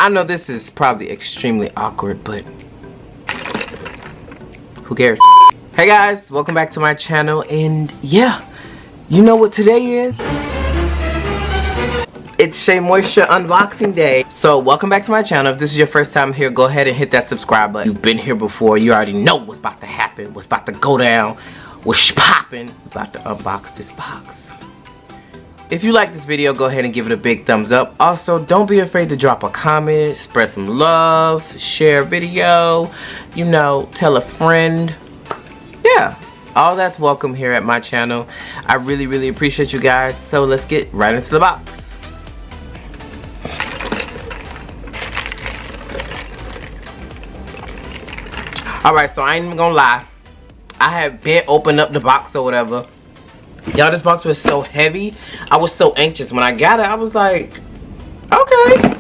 I know this is probably extremely awkward, but who cares? Hey guys, welcome back to my channel, and yeah, you know what today is? It's Shea Moisture unboxing day. So welcome back to my channel. If this is your first time here, go ahead and hit that subscribe button. You've been here before, you already know what's about to happen, what's about to go down, what's popping. About to unbox this box. If you like this video, go ahead and give it a big thumbs up. Also, don't be afraid to drop a comment, spread some love, share a video, you know, tell a friend. Yeah, all that's welcome here at my channel. I really appreciate you guys. So let's get right into the box. Alright, so I ain't even gonna lie. I had been opening up the box or whatever. Y'all, this box was so heavy. I was so anxious. When I got it, I was like, okay.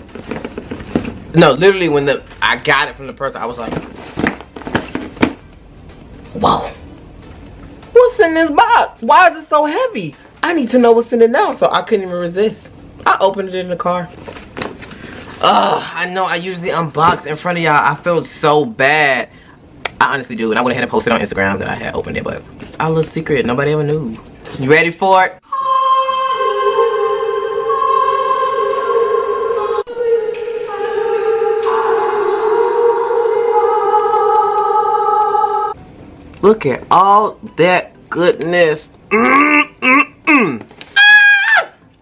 No, literally when I got it from the person, I was like, whoa. What's in this box? Why is it so heavy? I need to know what's in it now, so I couldn't even resist. I opened it in the car. I know I usually unbox in front of y'all. I feel so bad. I honestly do, and I went ahead and posted on Instagram that I had opened it, but our little secret, nobody ever knew. You ready for it? Look at all that goodness.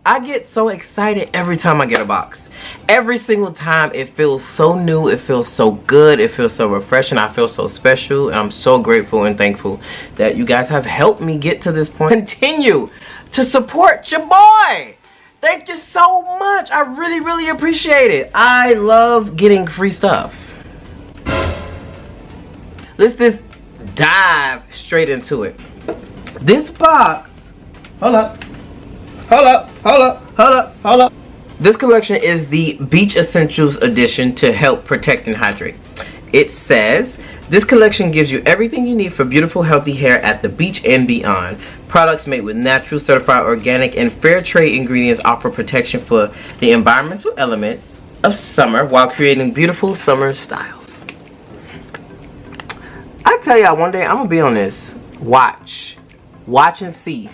I get so excited every time I get a box. Every single time it feels so new, it feels so good, it feels so refreshing, I feel so special, and I'm so grateful and thankful that you guys have helped me get to this point. Continue to support your boy. Thank you so much. I really appreciate it. I love getting free stuff. Let's just dive straight into it. This box, hold up. This collection is the Beach Essentials edition to help protect and hydrate. It says, this collection gives you everything you need for beautiful, healthy hair at the beach and beyond. Products made with natural, certified, organic, and fair trade ingredients offer protection for the environmental elements of summer while creating beautiful summer styles. I tell y'all, one day I'm gonna be on this. Watch and see.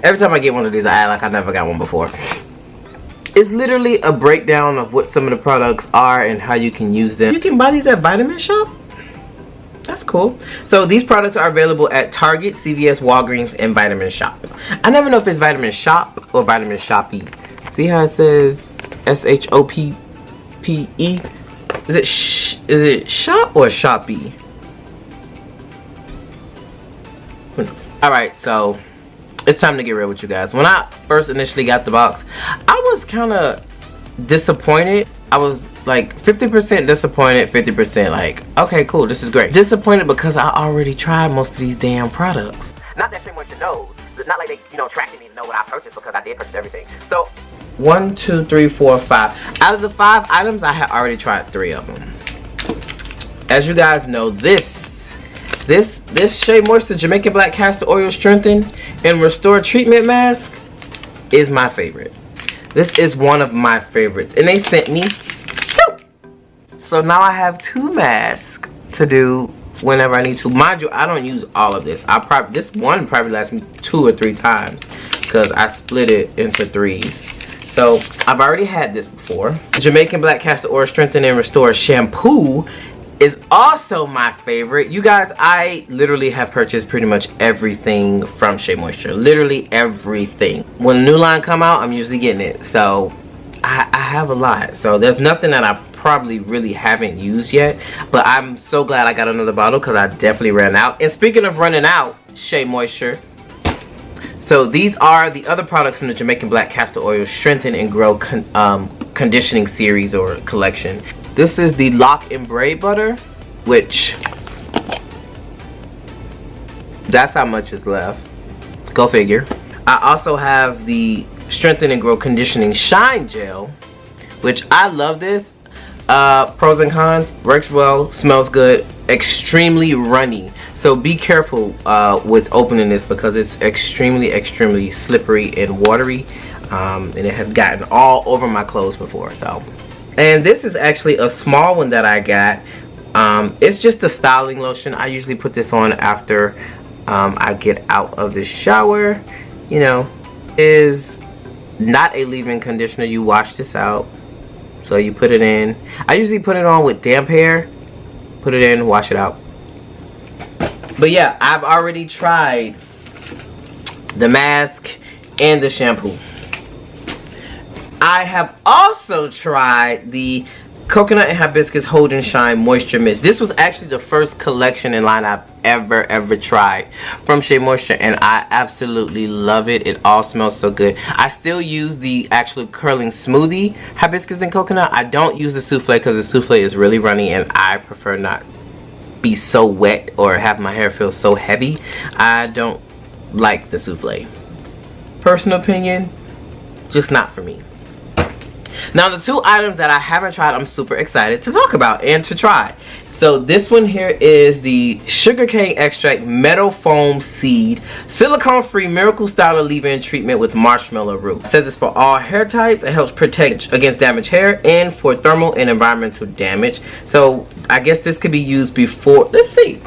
Every time I get one of these, I act like I never got one before. It's literally a breakdown of what some of the products are and how you can use them. You can buy these at Vitamin Shop. That's cool. So these products are available at Target, CVS, Walgreens, and Vitamin Shop. I never know if it's Vitamin Shop or Vitamin Shoppy. See how it says S-H-O-P-P-E? Is it Shop or Shoppy? Alright, so it's time to get real with you guys. When I first initially got the box, I was kind of disappointed. I was like 50% disappointed, 50% like, okay, cool, this is great. Disappointed because I already tried most of these damn products. Not that Shea Moisture knows. It's not like they, you know, tracking me to know what I purchased, because I did purchase everything. So 1, 2, 3, 4, 5. Out of the 5 items, I had already tried 3 of them. As you guys know, this Shea Moisture Jamaican Black Castor Oil Strengthen and Restore Treatment Mask is my favorite. This is one of my favorites, and they sent me 2. So now I have 2 masks to do whenever I need to. Mind you, I don't use all of this. This one probably lasts me 2 or 3 times because I split it into 3s. So I've already had this before. Jamaican Black Castor Oil Strengthen and Restore Shampoo is also my favorite. You guys, I literally have purchased pretty much everything from Shea Moisture. Literally everything. When a new line come out, I'm usually getting it. So I have a lot. So there's nothing that I probably really haven't used yet. But I'm so glad I got another bottle because I definitely ran out. And speaking of running out, Shea Moisture. So these are the other products from the Jamaican Black Castor Oil Strengthen and Grow Conditioning series or collection. This is the Lock and Braid Butter, which that's how much is left. Go figure. I also have the Strengthen and Grow Conditioning Shine Gel, which I love this. Pros and cons: works well, smells good, extremely runny. So be careful with opening this because it's extremely slippery and watery. And it has gotten all over my clothes before. So And this is actually a small one that I got. It's just a styling lotion. I usually put this on after I get out of the shower. You know, is not a leave-in conditioner. You wash this out, so you put it in. I usually put it on with damp hair, put it in, wash it out. But yeah, I've already tried the mask and the shampoo. I have also tried the Coconut and Hibiscus Hold and Shine Moisture Mist. This was actually the first collection in line I've ever tried from Shea Moisture, and I absolutely love it. It all smells so good. I still use the actual curling smoothie Hibiscus and Coconut. I don't use the souffle because the souffle is really runny and I prefer not be so wet or have my hair feel so heavy. I don't like the souffle. Personal opinion, just not for me. Now the two items that I haven't tried, I'm super excited to talk about and to try. So this one here is the Sugarcane Extract Meadowfoam Seed Silicone Free Miracle Style Leave-In Treatment with Marshmallow Root. It says it's for all hair types. It helps protect against damaged hair and for thermal and environmental damage. So I guess this could be used before, let's see.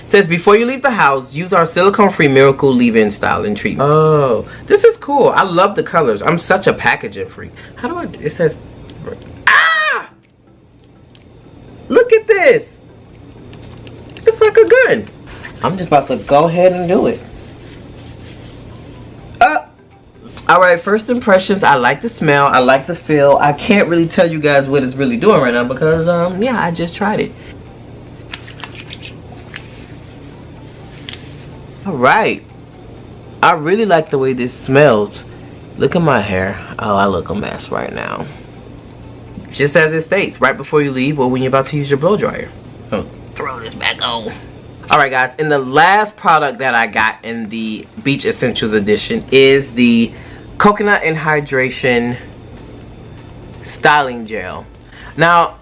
Says before you leave the house, use our silicone-free miracle leave-in style and treatment. Oh, this is cool. I love the colors. I'm such a packaging freak. How do I? It says, ah! Look at this. It's like a gun. I'm just about to go ahead and do it. All right. First impressions. I like the smell. I like the feel. I can't really tell you guys what it's really doing right now because yeah, I just tried it. Alright, I really like the way this smells. Look at my hair. Oh, I look a mess right now. Just as it states, right before you leave or when you're about to use your blow dryer. So throw this back on. Alright guys, and the last product that I got in the Beach Essentials edition is the Coconut and Hydration Styling Gel. Now,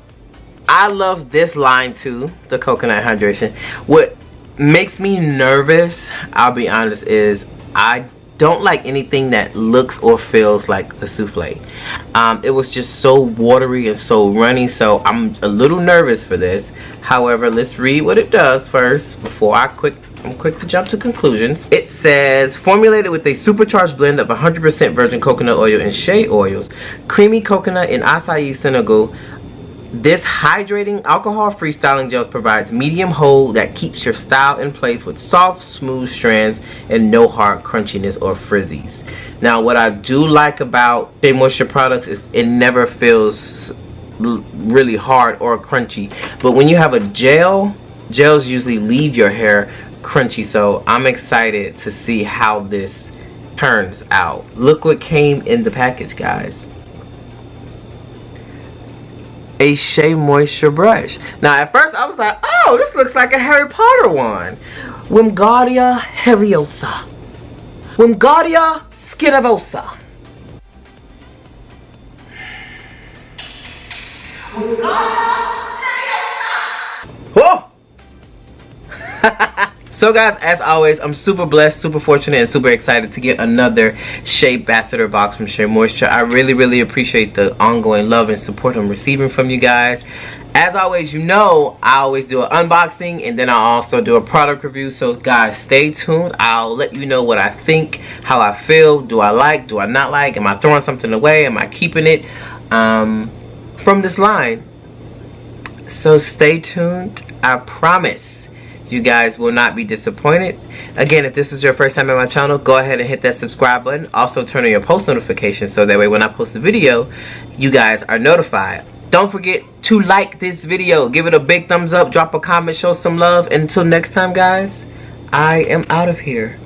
I love this line too, the Coconut Hydration. What makes me nervous, I'll be honest, is I don't like anything that looks or feels like the souffle. It was just so watery and so runny, so I'm a little nervous for this. However, let's read what it does first before I'm quick to jump to conclusions. It says, formulated with a supercharged blend of 100% virgin coconut oil and shea oils, creamy coconut and acai Senegal. This hydrating, alcohol-free styling gel provides medium hold that keeps your style in place with soft, smooth strands and no hard crunchiness or frizzies. Now, what I do like about Shea Moisture products is it never feels really hard or crunchy. But when you have a gel, gels usually leave your hair crunchy. So I'm excited to see how this turns out. Look what came in the package, guys. A Shea Moisture brush. Now at first I was like, oh, this looks like a Harry Potter one. Wingardium Leviosa. Wingardium Leviosa. Whoa! So guys, as always, I'm super blessed, super fortunate, and super excited to get another Shea Ambassador box from Shea Moisture. I really appreciate the ongoing love and support I'm receiving from you guys. As always, you know, I always do an unboxing and then I also do a product review. So guys, stay tuned. I'll let you know what I think, how I feel. Do I like, do I not like? Am I throwing something away? Am I keeping it from this line? So stay tuned. I promise you guys will not be disappointed. Again, if this is your first time on my channel, go ahead and hit that subscribe button. Also turn on your post notifications so that way when I post a video, you guys are notified. Don't forget to like this video, give it a big thumbs up, drop a comment, show some love. Until next time guys, I am out of here.